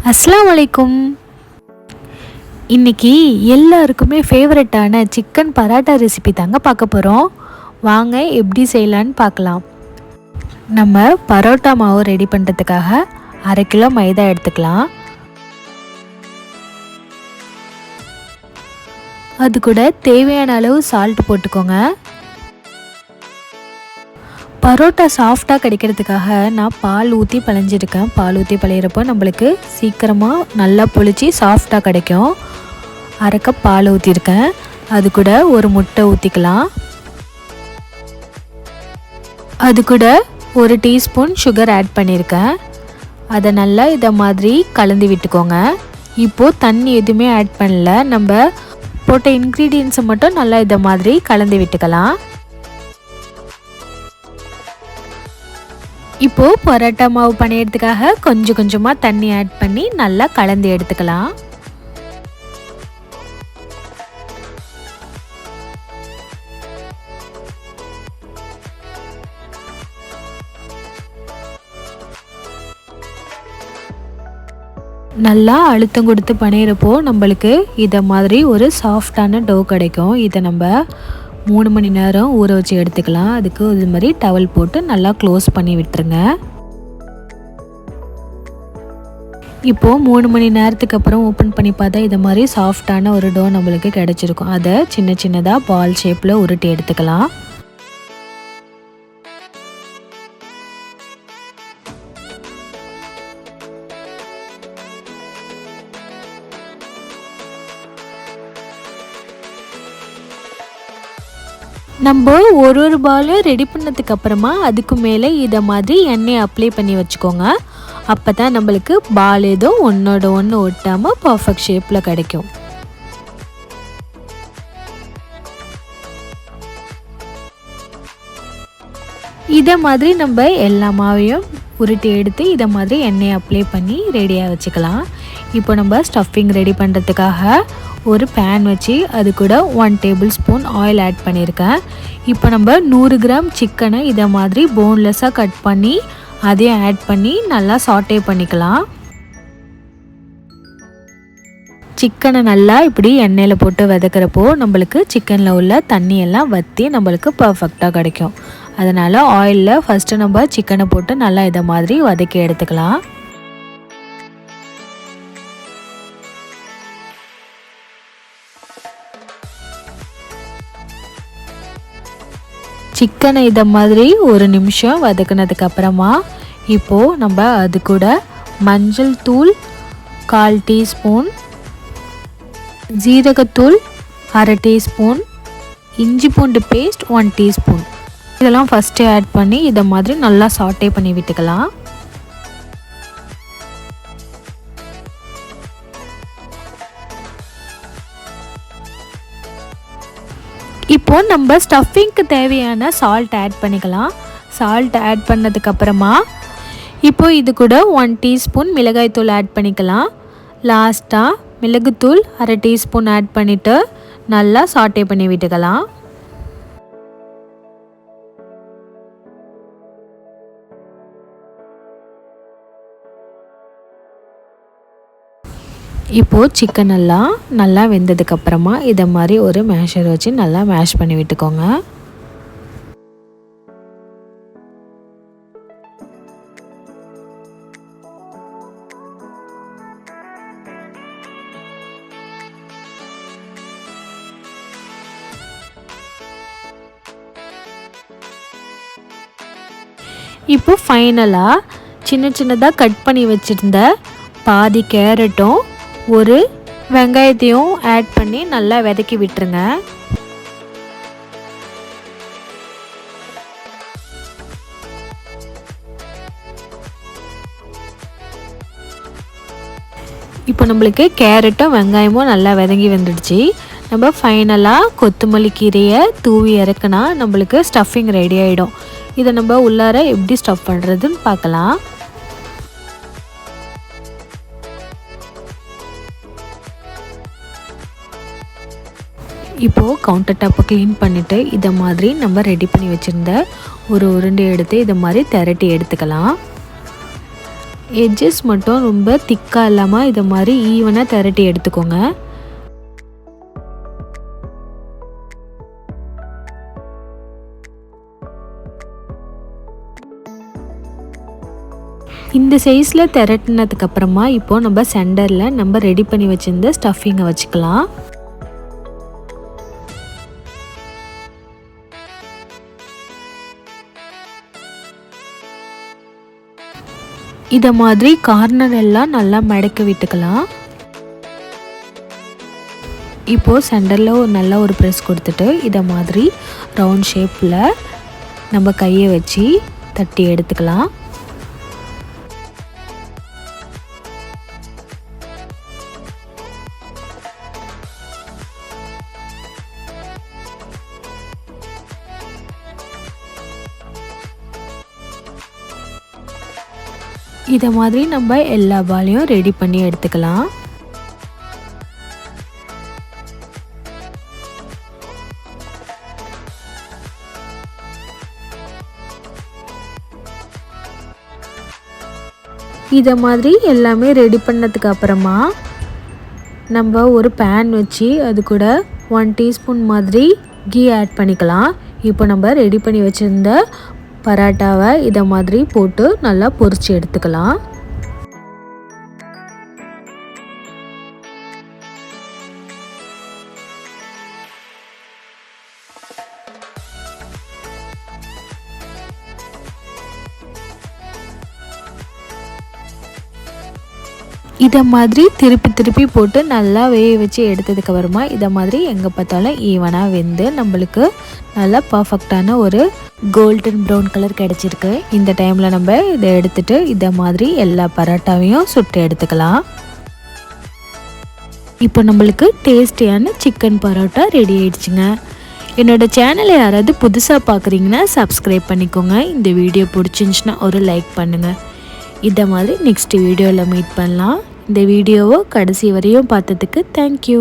அஸ்ஸலாமு அலைக்கும். இன்றைக்கி எல்லாருக்குமே ஃபேவரட்டான சிக்கன் பராட்டா ரெசிபி தாங்க பார்க்க போகிறோம். வாங்க எப்படி செய்யலான்னு பார்க்கலாம். நம்ம பரோட்டா மாவு ரெடி பண்ணுறதுக்காக 1/2 கிலோ மைதா எடுத்துக்கலாம். அது கூட தேவையான அளவு சால்ட் போட்டுக்கோங்க. பரோட்டா சாஃப்டாக கிடைக்கிறதுக்காக நான் பால் ஊற்றி பிழைஞ்சிருக்கேன். பால் ஊற்றி பிழையிறப்போ நம்மளுக்கு சீக்கிரமாக நல்லா புளிச்சு சாஃப்டாக கிடைக்கும். 1/2 கப் பால் ஊற்றிருக்கேன். அது கூட ஒரு முட்டை ஊற்றிக்கலாம். அது கூட 1 டீஸ்பூன் சுகர் ஆட் பண்ணியிருக்கேன். அதை நல்லா இதை மாதிரி கலந்து விட்டுக்கோங்க. இப்போது தண்ணி எதுவுமே ஆட் பண்ணல. நம்ம போட்ட இன்க்ரீடியன்ஸை மட்டும் நல்லா இதை மாதிரி கலந்து விட்டுக்கலாம். இப்போது பரோட்டா மாவு பணியறதுக்காக கொஞ்சம் கொஞ்சமாக தண்ணி ஆட் பண்ணி நல்லா கலந்து எடுத்துக்கலாம். நல்லா அழுத்தம் கொடுத்து பணியிறப்போ நம்மளுக்கு இதை மாதிரி ஒரு சாஃப்டான டோ கிடைக்கும். இதை நம்ம 3 மணி நேரம் ஊற வச்சு எடுத்துக்கலாம். அதுக்கு இது மாதிரி டவல் போட்டு நல்லா க்ளோஸ் பண்ணி விட்டுருங்க. இப்போது 3 மணி நேரத்துக்கு அப்புறம் ஓப்பன் பண்ணி பார்த்தா இது மாதிரி சாஃப்டான ஒரு டோ நம்மளுக்கு கிடச்சிருக்கும். அதை சின்ன சின்னதாக பால் ஷேப்பில் உருட்டி எடுத்துக்கலாம். நம்ம ஒரு பாலும் ரெடி பண்ணதுக்கு அப்புறமா அதுக்கு மேலே இதை மாதிரி எண்ணெயை அப்ளை பண்ணி வச்சுக்கோங்க. அப்போ தான் நம்மளுக்கு பால் எதுவும் ஒன்றோட ஒன்று ஒட்டாமல் பர்ஃபெக்ட் ஷேப்பில் கிடைக்கும். இதை மாதிரி நம்ம எல்லா மாவையும் உருட்டி எடுத்து இதை மாதிரி எண்ணெயை அப்ளை பண்ணி ரெடியாக வச்சுக்கலாம். இப்போ நம்ம ஸ்டஃபிங் ரெடி பண்ணுறதுக்காக ஒரு பேன் வச்சு அது கூட 1 டேபிள் ஸ்பூன் ஆயில் ஆட் பண்ணியிருக்கேன். இப்போ நம்ம 100 கிராம் சிக்கனை இதை மாதிரி போன்லெஸ்ஸாக கட் பண்ணி அதையும் ஆட் பண்ணி நல்லா சாட்டே பண்ணிக்கலாம். சிக்கனை நல்லா இப்படி எண்ணெயில் போட்டு வதக்கிறப்போ நம்மளுக்கு சிக்கனில் உள்ள தண்ணியெல்லாம் வற்றி நம்மளுக்கு பர்ஃபெக்டாக கிடைக்கும். அதனால் ஆயிலில் ஃபஸ்ட்டு நம்ம சிக்கனை போட்டு நல்லா இதை மாதிரி வதக்கி எடுத்துக்கலாம். சிக்கனை இதை மாதிரி 1 நிமிஷம் வதக்குனதுக்கு அப்புறமா இப்போது நம்ம அது கூட மஞ்சள் தூள் 1/4 டீஸ்பூன், ஜீரகத்தூள் 1/2 டீஸ்பூன், இஞ்சி பூண்டு பேஸ்ட் 1 டீஸ்பூன் இதெல்லாம் ஃபஸ்ட்டு ஆட் பண்ணி இதை மாதிரி நல்லா சாட்டே பண்ணி விட்டுக்கலாம். இப்போது நம்ம ஸ்டஃபிங்க்கு தேவையான சால்ட் ஆட் பண்ணிக்கலாம். சால்ட் ஆட் பண்ணதுக்கப்புறமா இப்போது இது கூட 1 டீஸ்பூன் மிளகாய்த்தூள் ஆட் பண்ணிக்கலாம். லாஸ்ட்டாக மிளகுத்தூள் 1/2 டீஸ்பூன் ஆட் பண்ணிவிட்டு நல்லா சாட்டே பண்ணி விட்டுக்கலாம். இப்போது சிக்கன் எல்லாம் நல்லா வெந்ததுக்கப்புறமா இதை மாதிரி ஒரு மேஷர் வச்சு நல்லா மேஷ் பண்ணி விட்டுக்கோங்க. இப்போ ஃபைனலாக சின்ன சின்னதாக கட் பண்ணி வச்சுருந்த பாதி கேரட்டும் ஒரு வெங்காயத்தையும் ஆட் பண்ணி நல்லா வதக்கி விட்டுருங்க. இப்போ நம்மளுக்கு கேரட்டும் வெங்காயமும் நல்லா வதங்கி வந்துடுச்சு. நம்ம ஃபைனலாக கொத்தமல்லி கீரையை தூவி இறக்குனா நம்மளுக்கு ஸ்டஃபிங் ரெடி ஆகிடும். இதை நம்ம உள்ளார எப்படி ஸ்டஃப் பண்ணுறதுன்னு பார்க்கலாம். இப்போது கவுண்டர் டாப்பை க்ளீன் பண்ணிவிட்டு இதை மாதிரி நம்ம ரெடி பண்ணி வச்சுருந்த ஒரு உருண்டை எடுத்து இதை மாதிரி திரட்டி எடுத்துக்கலாம். எட்ஜஸ் மட்டும் ரொம்ப திக்காக இல்லாமல் இதை மாதிரி ஈவனாக திரட்டி எடுத்துக்கோங்க. இந்த சைஸில் திரட்டினதுக்கப்புறமா இப்போது நம்ம சென்டரில் நம்ம ரெடி பண்ணி வச்சுருந்த ஸ்டஃபிங்கை வச்சுக்கலாம். இதை மாதிரி கார்னர் எல்லாம் நல்லா மடக்கி விட்டுக்கலாம். இப்போது சென்டரில் நல்ல ஒரு ப்ரெஸ் கொடுத்துட்டு இதை மாதிரி ரவுண்ட் ஷேப்பில் நம்ம கையை வச்சு தட்டி எடுத்துக்கலாம். இதை மாதிரி நம்ம எல்லா பாலையும் ரெடி பண்ணி எடுத்துக்கலாம். இதை மாதிரி எல்லாமே ரெடி பண்ணதுக்கு அப்புறமா நம்ம ஒரு பேன் வச்சு அது கூட 1 டீஸ்பூன் மாதிரி கீ ஆட் பண்ணிக்கலாம். இப்போ நம்ம ரெடி பண்ணி வச்சுருந்த பரோட்டாவை இதை மாதிரி போட்டு நல்லா பொரிச்சு எடுத்துக்கலாம். இதை மாதிரி திருப்பி போட்டு நல்லா வேக வச்சு எடுத்ததுக்கு அப்புறமா இதை மாதிரி எங்கே பார்த்தாலும் ஈவனாக வெந்து நம்மளுக்கு நல்லா பர்ஃபெக்டான ஒரு கோல்டன் ப்ரௌன் கலர் கிடச்சிருக்கு. இந்த டைமில் நம்ம இதை எடுத்துகிட்டு இதை மாதிரி எல்லா பரோட்டாவையும் சுட்டு எடுத்துக்கலாம். இப்போ நம்மளுக்கு டேஸ்டியான சிக்கன் பரோட்டா ரெடி ஆயிடுச்சுங்க. என்னோடய சேனலை யாராவது புதுசாக பார்க்குறீங்கன்னா சப்ஸ்கிரைப் பண்ணிக்கோங்க. இந்த வீடியோ பிடிச்சிருந்துச்சுன்னா ஒரு லைக் பண்ணுங்கள். இதை மாதிரி நெக்ஸ்ட் வீடியோவில் மீட் பண்ணலாம். இந்த வீடியோவை கடைசி வரையும் பார்த்ததுக்கு தேங்க்யூ.